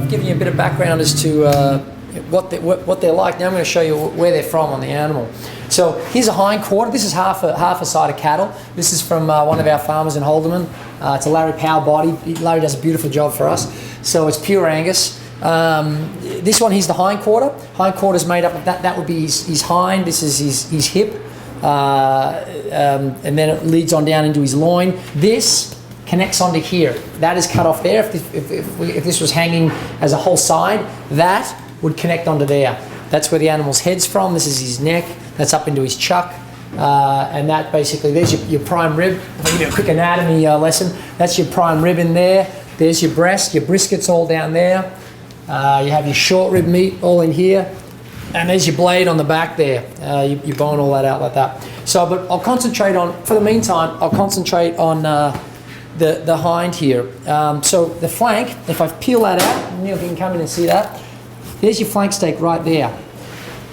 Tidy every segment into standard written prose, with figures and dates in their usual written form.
I've given you a bit of background as to what they're like. Now I'm going to show you where they're from on the animal. So here's a hind quarter. This is half a side of cattle. This is from one of our farmers in Holderman. It's a Larry Powell body. Larry does a beautiful job for us. So it's pure Angus. This one, he's the hind quarter. Hind quarter is made up of that. That would be his hind. This is his hip. And then it leads on down into his loin. This connects onto here. That is cut off there. If this was hanging as a whole side, that would connect onto there. That's where the animal's head's from. This is his neck. That's up into his chuck. And that basically, there's your prime rib. I'll give you a quick anatomy lesson. That's your prime rib in there. There's your breast, your brisket's all down there. You have your short rib meat all in here. And there's your blade on the back there. You bone all that out like that. So, but I'll concentrate on, for the meantime, I'll concentrate on the hind here. So the flank, if I peel that out, Neil, if you can come in and see that, there's your flank steak right there.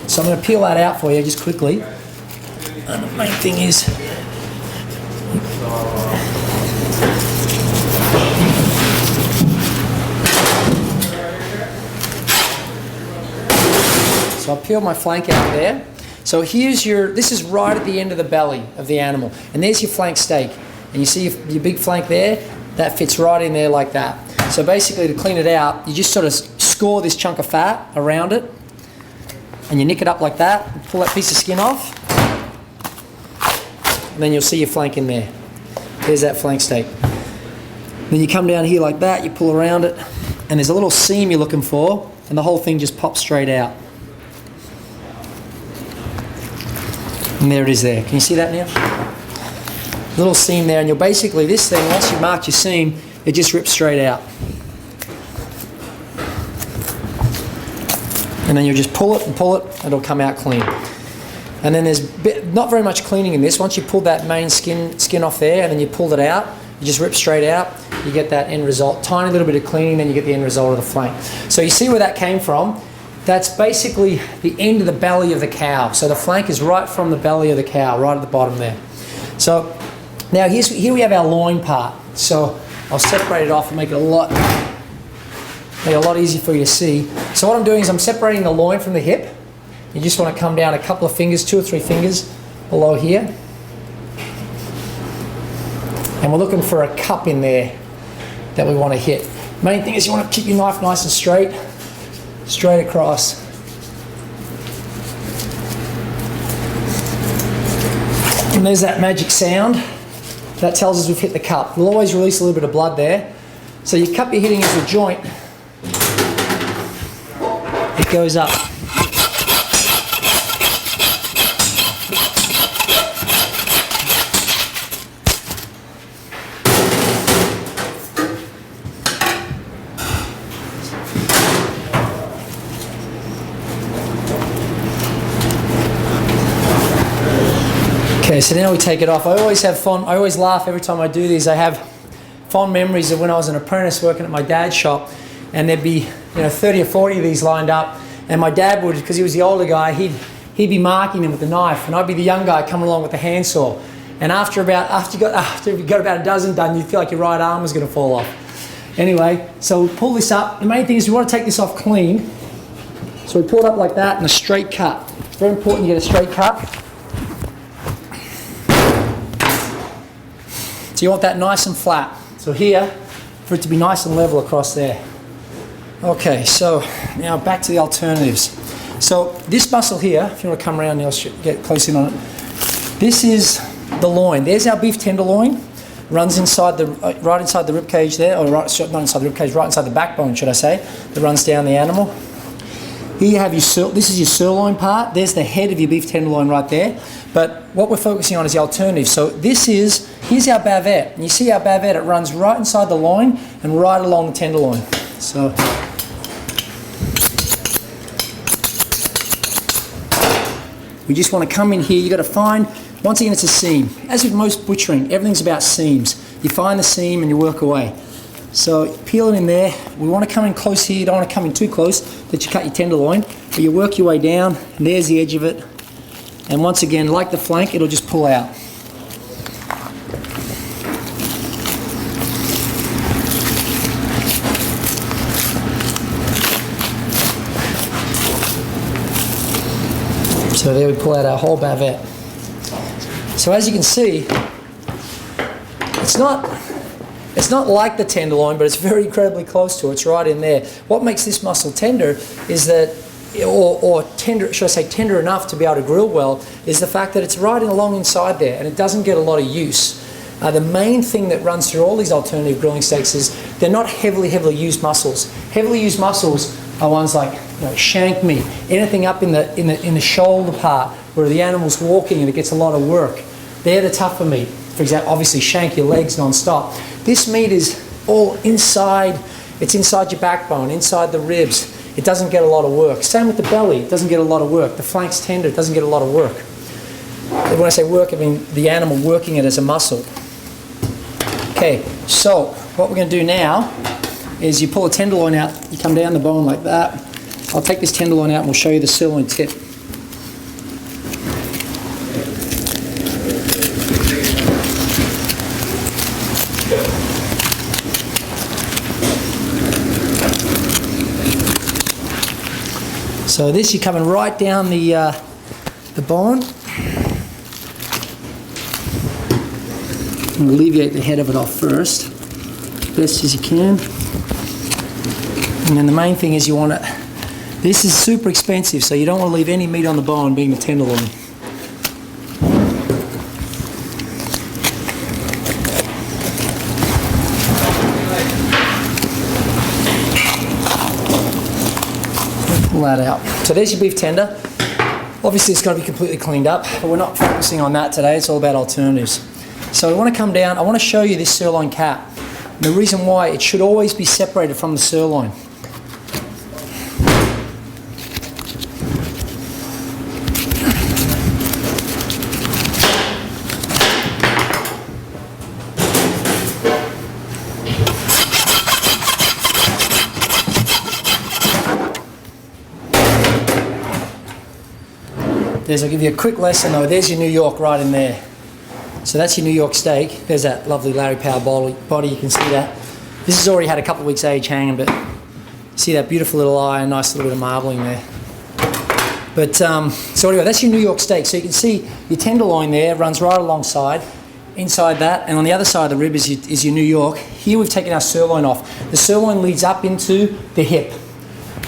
So I'm going to peel that out for you just quickly. And the main thing is, so I'll peel my flank out there. So here's this is right at the end of the belly of the animal. And there's your flank steak. And you see your big flank there? That fits right in there like that. So basically, to clean it out, you just sort of score this chunk of fat around it. And you nick it up like that, and pull that piece of skin off. And then you'll see your flank in there. There's that flank steak. Then you come down here like that, you pull around it, and there's a little seam you're looking for, and the whole thing just pops straight out. And there it is there. Can you see that now? Little seam there, and you'll basically, this thing, once you mark your seam, it just rips straight out. And then you'll just pull it, and it'll come out clean. And then there's not very much cleaning in this. Once you pull that main skin off there, and then you pulled it out, you just rip straight out, you get that end result. Tiny little bit of cleaning, then you get the end result of the flank. So you see where that came from? That's basically the end of the belly of the cow. So the flank is right from the belly of the cow, right at the bottom there. So now here we have our loin part. So I'll separate it off and make it a lot easier for you to see. So what I'm doing is I'm separating the loin from the hip. You just want to come down a couple of fingers, 2 or 3 fingers below here. And we're looking for a cup in there that we want to hit. Main thing is you want to keep your knife nice and straight across. And there's that magic sound. That tells us we've hit the cup. We'll always release a little bit of blood there. So your cup you're hitting is the joint. It goes up. Okay, so now we take it off. I always laugh every time I do these. I have fond memories of when I was an apprentice working at my dad's shop, and there'd be 30 or 40 of these lined up, and my dad would, because he was the older guy, he'd be marking them with the knife, and I'd be the young guy coming along with the handsaw. And after you got about a dozen done, you'd feel like your right arm was going to fall off. Anyway, so we pull this up. The main thing is we want to take this off clean. So we pull it up like that in a straight cut. It's very important you get a straight cut. So you want that nice and flat. So here, for it to be nice and level across there. Okay, so now back to the alternatives. So this muscle here, if you want to come around now, get close in on it. This is the loin. There's our beef tenderloin. Runs inside right inside the rib cage there, or not inside the rib cage, right inside the backbone, should I say, that runs down the animal. Here you have this is your sirloin part. There's the head of your beef tenderloin right there. But what we're focusing on is the alternative. So here's our bavette. And you see our bavette, it runs right inside the loin and right along the tenderloin. So we just want to come in here. You've got to find, once again, it's a seam. As with most butchering, everything's about seams. You find the seam and you work away. So peel it in there. We want to come in close here. You don't want to come in too close that you cut your tenderloin. But you work your way down, and there's the edge of it. And once again, like the flank, it'll just pull out. So there we pull out our whole bavette. So as you can see, it's not like the tenderloin, but it's very incredibly close to it. It's right in there. What makes this muscle tender is that, or tender, should I say tender enough to be able to grill well, is the fact that it's right along inside there and it doesn't get a lot of use. The main thing that runs through all these alternative grilling steaks is they're not heavily used muscles. Heavily used muscles are ones like, you know, shank meat, anything up in the shoulder part where the animal's walking and it gets a lot of work. They're the tougher meat. For example, obviously shank your legs non-stop. This meat is all inside. It's inside your backbone, inside the ribs. It doesn't get a lot of work. Same with the belly. It doesn't get a lot of work. The flank's tender. It doesn't get a lot of work. When I say work, I mean the animal working it as a muscle. Okay, so what we're going to do now is you pull a tenderloin out, you come down the bone like that. I'll take this tenderloin out and we'll show you the sirloin tip. So this, you're coming right down the bone. And alleviate the head of it off first, best as you can. And then the main thing is you want to, this is super expensive, so you don't want to leave any meat on the bone, being the tenderloin. Pull that out. So there's your beef tender. Obviously it's got to be completely cleaned up, but we're not focusing on that today. It's all about alternatives. So we want to come down, I want to show you this sirloin cap. And the reason why, it should always be separated from the sirloin. I'll give you a quick lesson though. There's your New York right in there. So that's your New York steak. There's that lovely Larry Powell body. You can see that. This has already had a couple of weeks age hanging, but see that beautiful little eye and nice little bit of marbling there. But so anyway, that's your New York steak. So you can see your tenderloin there runs right alongside, inside that, and on the other side of the rib is your New York. Here we've taken our sirloin off. The sirloin leads up into the hip.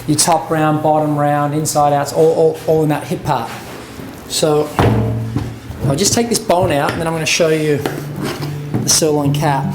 Your top round, bottom round, inside out, all in that hip part. So I'll just take this bone out and then I'm going to show you the sirloin cap.